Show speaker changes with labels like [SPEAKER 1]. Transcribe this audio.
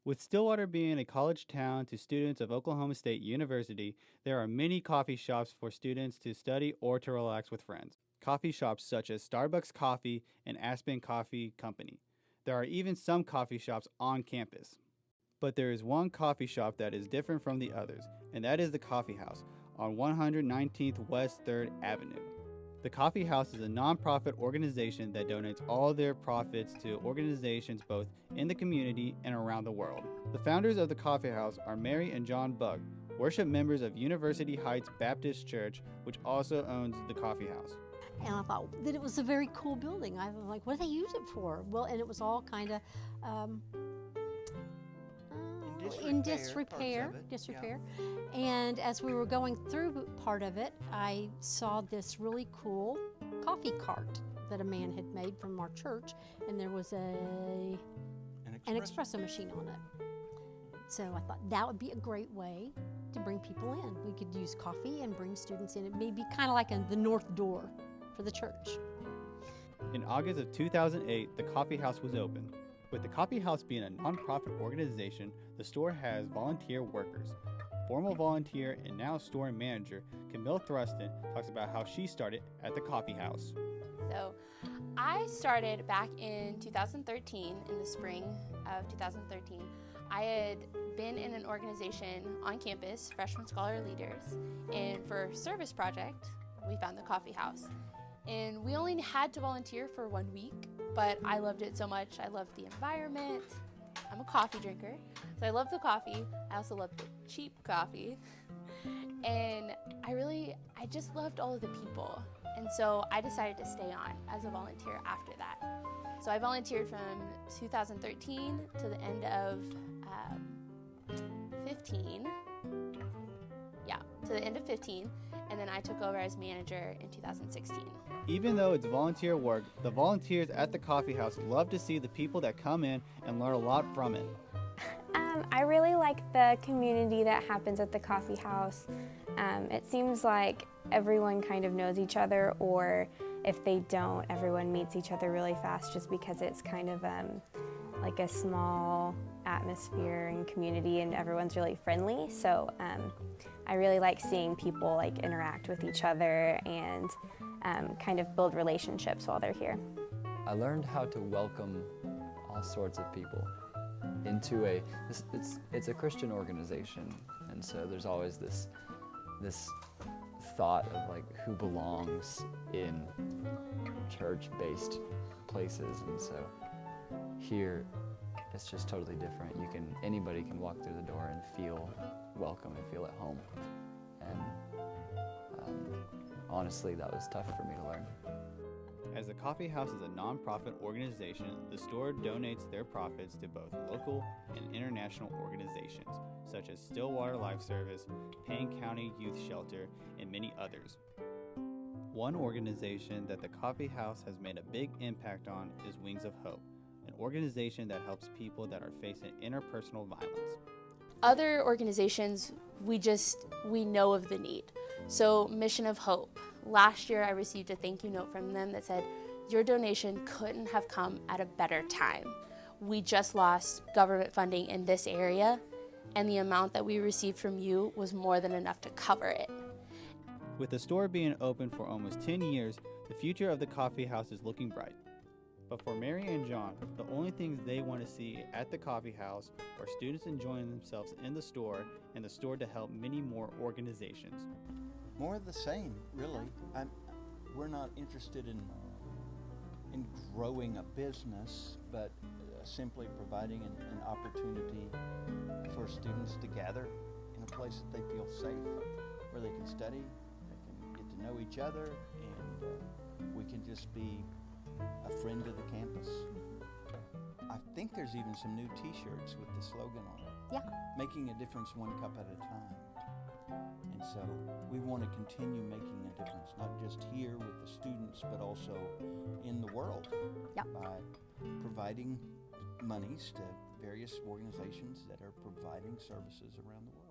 [SPEAKER 1] With Stillwater being a college town to students of Oklahoma State University, there are many coffee shops for students to study or to relax with friends. Coffee shops such as Starbucks Coffee and Aspen Coffee Company. There are even some coffee shops on campus. But there is one coffee shop that is different from the others, and that is the Coffee House on 119th West 3rd Avenue. The Coffee House is a nonprofit organization that donates all their profits to organizations both in the community and around the world. The founders of the Coffee House are Mary and John Bug, worship members of University Heights Baptist Church, which also owns the Coffee House.
[SPEAKER 2] And I thought that it was a very cool building. I was like, what do they use it for? Well, and it was all kind of in disrepair. And as we were going through part of it, I saw this really cool coffee cart that a man had made from our church, and there was an espresso machine on it. So I thought that would be a great way to bring people in. We could use coffee and bring students in. It may be kind of like the north door for the church.
[SPEAKER 1] In August of 2008, the Coffee House was open. With the Coffee House being a nonprofit organization, the store has volunteer workers. Former volunteer and now store manager Camille Thruston talks about how she started at the Coffee House.
[SPEAKER 3] So I started back in 2013, in the spring of 2013. I had been in an organization on campus, Freshman Scholar Leaders, and for a service project, we found the Coffee House. And we only had to volunteer for 1 week, but I loved it so much. I loved the environment. I'm a coffee drinker, so I love the coffee. I also love the cheap coffee. And I just loved all of the people. And so I decided to stay on as a volunteer after that. So I volunteered from 2013 to the end of 15. Yeah, to the end of 15. And then I took over as manager in 2016.
[SPEAKER 1] Even though it's volunteer work, the volunteers at the Coffee House love to see the people that come in and learn a lot from it.
[SPEAKER 4] I really like the community that happens at the Coffee House. It seems like everyone kind of knows each other, or if they don't, everyone meets each other really fast just because it's kind of like a small atmosphere and community, and everyone's really friendly. So I really like seeing people like interact with each other and kind of build relationships while they're here.
[SPEAKER 5] I learned how to welcome all sorts of people into it's a Christian organization, and so there's always this thought of like who belongs in church-based places, and so here it's just totally different. Anybody can walk through the door and feel welcome and feel at home, and honestly that was tough for me to learn.
[SPEAKER 1] As the Coffee House is a nonprofit organization, the store donates their profits to both local and international organizations, such as Stillwater Life Service, Payne County Youth Shelter, and many others. One organization that the Coffee House has made a big impact on is Wings of Hope, an organization that helps people that are facing interpersonal violence.
[SPEAKER 3] Other organizations, we know of the need. So Mission of Hope. Last year I received a thank you note from them that said, your donation couldn't have come at a better time. We just lost government funding in this area, and the amount that we received from you was more than enough to cover it.
[SPEAKER 1] With the store being open for almost 10 years, the future of the Coffee House is looking bright. But for Mary and John, the only things they want to see at the Coffee House are students enjoying themselves in the store, and the store to help many more organizations.
[SPEAKER 6] More of the same, really. We're not interested in growing a business, but simply providing an opportunity for students to gather in a place that they feel safe, where they can study, they can get to know each other, and we can just be a friend to the campus. I think there's even some new t-shirts with the slogan on it.
[SPEAKER 2] Yeah.
[SPEAKER 6] Making a difference one cup at a time. And so we want to continue making a difference, not just here with the students, but also in the world.
[SPEAKER 2] Yep.
[SPEAKER 6] By providing monies to various organizations that are providing services around the world.